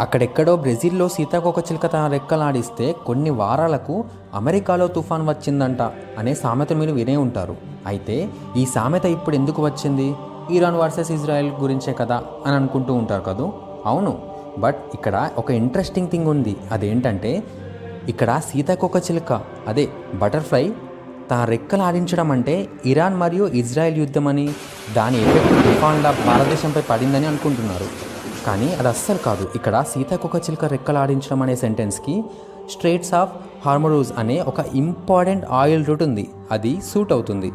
అక్కడెక్కడో బ్రెజిల్లో సీతాకోకచిలుక తన రెక్కలాడిస్తే కొన్ని వారాలకు అమెరికాలో తుఫాన్ వచ్చిందంట అనే సామెత మీరు వినే ఉంటారు. అయితే ఈ సామెత ఇప్పుడు ఎందుకు వచ్చింది? ఇరాన్ వర్సెస్ ఇజ్రాయెల్ గురించే కదా అని అనుకుంటూ ఉంటారు కదా. అవును, బట్ ఇక్కడ ఒక ఇంట్రెస్టింగ్ థింగ్ ఉంది. అదేంటంటే ఇక్కడ సీతాకోకచిలుక అదే బటర్ఫ్లై తన రెక్కలు ఆడించడం అంటే ఇరాన్ మరియు ఇజ్రాయెల్ యుద్ధమని, దాని ఎఫెక్ట్ తుఫాన్లా భారతదేశంపై పడిందని అనుకుంటున్నారు. కానీ అది అస్సలు కాదు. ఇక్కడ సీతాకోకచిలుక రెక్కలు ఆడించడం అనే సెంటెన్స్కి స్ట్రెయిట్స్ ఆఫ్ హార్మరూజ్ అనే ఒక ఇంపార్టెంట్ ఆయిల్ రూట్ ఉంది, అది సూట్ అవుతుంది.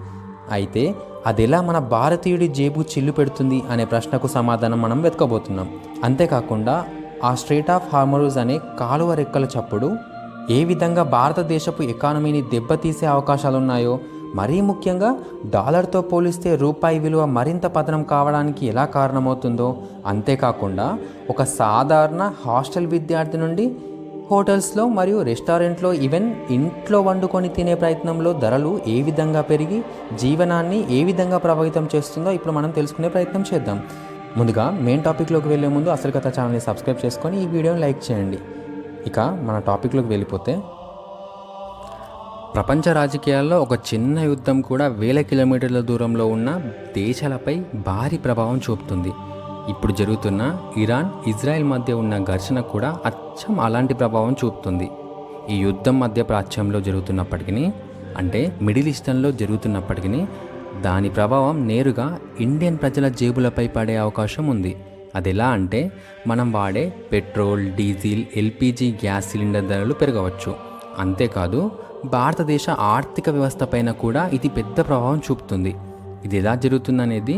అయితే అది ఎలా మన భారతీయుడి జేబు చిల్లు పెడుతుంది అనే ప్రశ్నకు సమాధానం మనం వెతకబోతున్నాం. అంతేకాకుండా ఆ స్ట్రెయిట్ ఆఫ్ హార్మరూజ్ అనే కాలువ రెక్కల చప్పుడు ఏ విధంగా భారతదేశపు ఎకానమీని దెబ్బతీసే అవకాశాలున్నాయో, మరీ ముఖ్యంగా డాలర్తో పోలిస్తే రూపాయి విలువ మరింత పతనం కావడానికి ఎలా కారణమవుతుందో, అంతేకాకుండా ఒక సాధారణ హాస్టల్ విద్యార్థి నుండి హోటల్స్లో మరియు రెస్టారెంట్లో ఈవెన్ ఇంట్లో వండుకొని తినే ప్రయత్నంలో ధరలు ఏ విధంగా పెరిగి జీవనాన్ని ఏ విధంగా ప్రభావితం చేస్తుందో ఇప్పుడు మనం తెలుసుకునే ప్రయత్నం చేద్దాం. ముందుగా మెయిన్ టాపిక్లోకి వెళ్ళే ముందు అసలు కథ ఛానల్ని సబ్స్క్రైబ్ చేసుకొని ఈ వీడియోని లైక్ చేయండి. ఇక మన టాపిక్లోకి వెళ్ళిపోతే, ప్రపంచ రాజకీయాల్లో ఒక చిన్న యుద్ధం కూడా వేల కిలోమీటర్ల దూరంలో ఉన్న దేశాలపై భారీ ప్రభావం చూపుతుంది. ఇప్పుడు జరుగుతున్న ఇరాన్ ఇజ్రాయెల్ మధ్య ఉన్న ఘర్షణ కూడా అచ్చం అలాంటి ప్రభావం చూపుతుంది. ఈ యుద్ధం మధ్య ప్రాచ్యంలో జరుగుతున్నప్పటికీ, అంటే మిడిల్ ఈస్టర్న్లో జరుగుతున్నప్పటికీ, దాని ప్రభావం నేరుగా ఇండియన్ ప్రజల జేబులపై పడే అవకాశం ఉంది. అది ఎలా అంటే, మనం వాడే petrol, diesel, LPG gas cylinder ధరలు పెరగవచ్చు. అంతేకాదు భారతదేశ ఆర్థిక వ్యవస్థపైన కూడా ఇది పెద్ద ప్రభావం చూపుతుంది. ఇది ఎలా జరుగుతుందనేది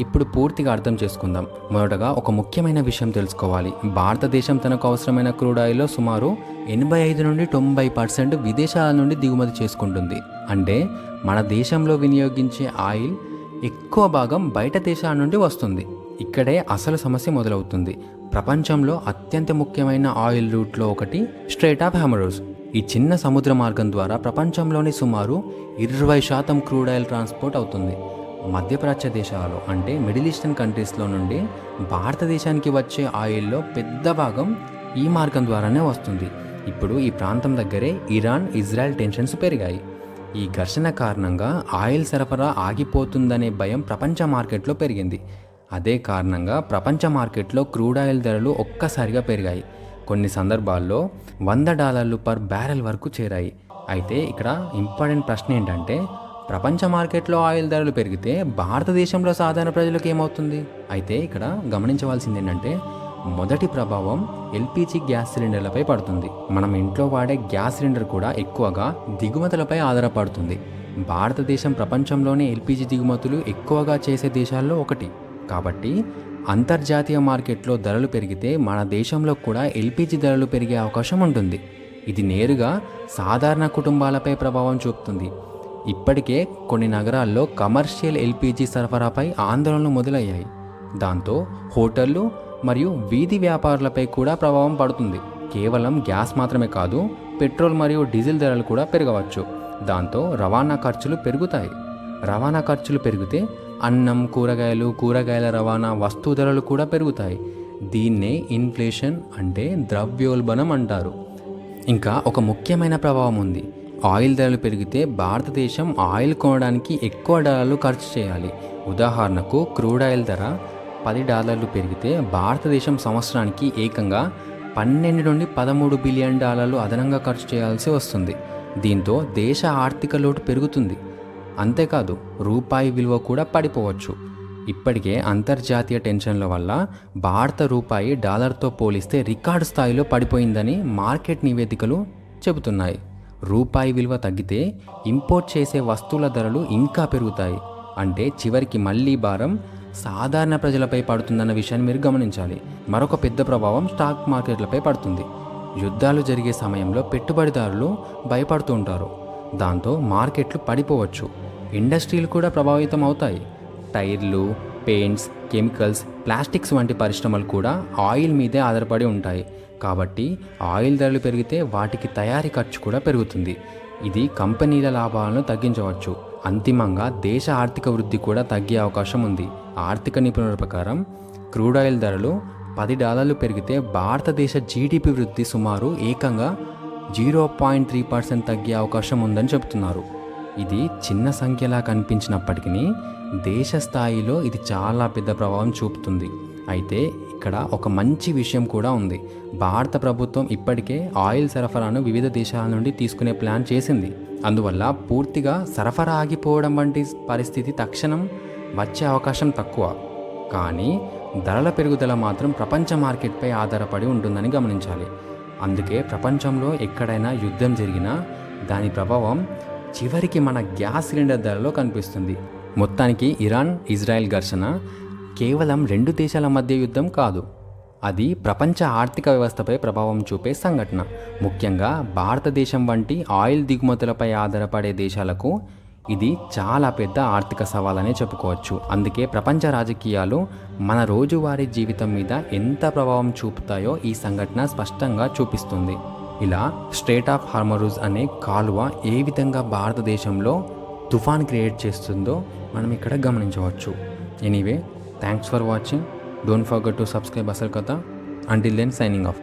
ఇప్పుడు పూర్తిగా అర్థం చేసుకుందాం. మొదటగా ఒక ముఖ్యమైన విషయం తెలుసుకోవాలి. భారతదేశం తనకు అవసరమైన క్రూడ్ ఆయిల్లో సుమారు 85 నుండి 90% విదేశాల నుండి దిగుమతి చేసుకుంటుంది. అంటే మన దేశంలో వినియోగించే ఆయిల్ ఎక్కువ భాగం బయట దేశాల నుండి వస్తుంది. ఇక్కడే అసలు సమస్య మొదలవుతుంది. ప్రపంచంలో అత్యంత ముఖ్యమైన ఆయిల్ రూట్లో ఒకటి స్ట్రెయిట్ ఆఫ్ హార్మరూజ్. ఈ చిన్న సముద్ర మార్గం ద్వారా ప్రపంచంలోని సుమారు 20% క్రూడ్ ఆయిల్ ట్రాన్స్పోర్ట్ అవుతుంది. మధ్యప్రాచ్య దేశాలు అంటే మిడిల్ ఈస్టర్న్ కంట్రీస్లో నుండి భారతదేశానికి వచ్చే ఆయిల్లో పెద్ద భాగం ఈ మార్గం ద్వారానే వస్తుంది. ఇప్పుడు ఈ ప్రాంతం దగ్గరే ఇరాన్ ఇజ్రాయెల్ టెన్షన్స్ పెరిగాయి. ఈ ఘర్షణ కారణంగా ఆయిల్ సరఫరా ఆగిపోతుందనే భయం ప్రపంచ మార్కెట్లో పెరిగింది. అదే కారణంగా ప్రపంచ మార్కెట్లో క్రూడ్ ఆయిల్ ధరలు ఒక్కసారిగా పెరిగాయి. కొన్ని సందర్భాల్లో $100 పర్ బ్యారెల్ వరకు చేరాయి. అయితే ఇక్కడ ఇంపార్టెంట్ ప్రశ్న ఏంటంటే, ప్రపంచ మార్కెట్లో ఆయిల్ ధరలు పెరిగితే భారతదేశంలో సాధారణ ప్రజలకు ఏమవుతుంది? అయితే ఇక్కడ గమనించవలసింది ఏంటంటే, మొదటి ప్రభావం ఎల్పిజి గ్యాస్ సిలిండర్లపై పడుతుంది. మనం ఇంట్లో వాడే గ్యాస్ సిలిండర్ కూడా ఎక్కువగా దిగుమతులపై ఆధారపడుతుంది. భారతదేశం ప్రపంచంలోనే ఎల్పిజి దిగుమతులు ఎక్కువగా చేసే దేశాల్లో ఒకటి. కాబట్టి అంతర్జాతీయ మార్కెట్లో ధరలు పెరిగితే మన దేశంలో కూడా ఎల్పిజి ధరలు పెరిగే అవకాశం ఉంటుంది. ఇది నేరుగా సాధారణ కుటుంబాలపై ప్రభావం చూపుతుంది. ఇప్పటికే కొన్ని నగరాల్లో కమర్షియల్ ఎల్పిజి సరఫరాపై ఆందోళనలు మొదలయ్యాయి. దాంతో హోటళ్లు మరియు వీధి వ్యాపారులపై కూడా ప్రభావం పడుతుంది. కేవలం గ్యాస్ మాత్రమే కాదు, పెట్రోల్ మరియు డీజిల్ ధరలు కూడా పెరగవచ్చు. దాంతో రవాణా ఖర్చులు పెరుగుతాయి. రవాణా ఖర్చులు పెరిగితే అన్నం, కూరగాయల రవాణా వస్తు ధరలు కూడా పెరుగుతాయి. దీన్నే ఇన్ఫ్లేషన్ అంటే ద్రవ్యోల్బణం అంటారు. ఇంకా ఒక ముఖ్యమైన ప్రభావం ఉంది. ఆయిల్ ధరలు పెరిగితే భారతదేశం ఆయిల్ కొనడానికి ఎక్కువ డాలర్లు ఖర్చు చేయాలి. ఉదాహరణకు క్రూడ్ ఆయిల్ ధర $10 పెరిగితే భారతదేశం సంవత్సరానికి ఏకంగా $12 నుండి $13 బిలియన్ అదనంగా ఖర్చు చేయాల్సి వస్తుంది. దీంతో దేశ ఆర్థిక లోటు పెరుగుతుంది. అంతేకాదు రూపాయి విలువ కూడా పడిపోవచ్చు. ఇప్పటికే అంతర్జాతీయ టెన్షన్ల వల్ల భారత రూపాయి డాలర్తో పోలిస్తే రికార్డు స్థాయిలో పడిపోయిందని మార్కెట్ నివేదికలు చెబుతున్నాయి. రూపాయి విలువ తగ్గితే ఇంపోర్ట్ చేసే వస్తువుల ధరలు ఇంకా పెరుగుతాయి. అంటే చివరికి మళ్ళీ భారం సాధారణ ప్రజలపై పడుతుందన్న విషయాన్ని మీరు గమనించాలి. మరొక పెద్ద ప్రభావం స్టాక్ మార్కెట్లపై పడుతుంది. యుద్ధాలు జరిగే సమయంలో పెట్టుబడిదారులు భయపడుతూ ఉంటారు. దాంతో మార్కెట్లు పడిపోవచ్చు. ఇండస్ట్రీలు కూడా ప్రభావితం అవుతాయి. టైర్లు, పెయింట్స్, కెమికల్స్, ప్లాస్టిక్స్ వంటి పరిశ్రమలు కూడా ఆయిల్ మీదే ఆధారపడి ఉంటాయి. కాబట్టి ఆయిల్ ధరలు పెరిగితే వాటికి తయారీ ఖర్చు కూడా పెరుగుతుంది. ఇది కంపెనీల లాభాలను తగ్గించవచ్చు. అంతిమంగా దేశ ఆర్థిక వృద్ధి కూడా తగ్గే అవకాశం ఉంది. ఆర్థిక నిపుణుల ప్రకారం క్రూడ్ ఆయిల్ ధరలు $10 పెరిగితే భారతదేశ జీడిపి వృద్ధి సుమారు ఏకంగా 0.3% తగ్గే అవకాశం ఉందని చెబుతున్నారు. ఇది చిన్న సంఖ్యలా కనిపించినప్పటికీ దేశ స్థాయిలో ఇది చాలా పెద్ద ప్రభావం చూపుతుంది. అయితే ఇక్కడ ఒక మంచి విషయం కూడా ఉంది. భారత ప్రభుత్వం ఇప్పటికే ఆయిల్ సరఫరాను వివిధ దేశాల నుండి తీసుకునే ప్లాన్ చేసింది. అందువల్ల పూర్తిగా సరఫరా ఆగిపోవడం వంటి పరిస్థితి తక్షణం వచ్చే అవకాశం తక్కువ. కానీ ధరల పెరుగుదల మాత్రం ప్రపంచ మార్కెట్పై ఆధారపడి ఉంటుందని గమనించాలి. అందుకే ప్రపంచంలో ఎక్కడైనా యుద్ధం జరిగినా దాని ప్రభావం చివరికి మన గ్యాస్ సిలిండర్ ధరలో కనిపిస్తుంది. మొత్తానికి ఇరాన్ ఇజ్రాయెల్ ఘర్షణ కేవలం 2 దేశాల మధ్య యుద్ధం కాదు, అది ప్రపంచ ఆర్థిక వ్యవస్థపై ప్రభావం చూపే సంఘటన. ముఖ్యంగా భారతదేశం వంటి ఆయిల్ దిగుమతులపై ఆధారపడే దేశాలకు ఇది చాలా పెద్ద ఆర్థిక సవాలనే చెప్పుకోవచ్చు. అందుకే ప్రపంచ రాజకీయాలు మన రోజువారీ జీవితం మీద ఎంత ప్రభావం చూపుతాయో ఈ సంఘటన స్పష్టంగా చూపిస్తుంది. ఇలా స్ట్రెయిట్ ఆఫ్ హార్మరుజ్ అనే కాలువ ఏ విధంగా భారతదేశంలో తుఫాన్ క్రియేట్ చేస్తుందో మనం ఇక్కడ గమనించవచ్చు. Anyway, thanks for watching. Don't forget to subscribe అసలు కథ. Until then, signing of.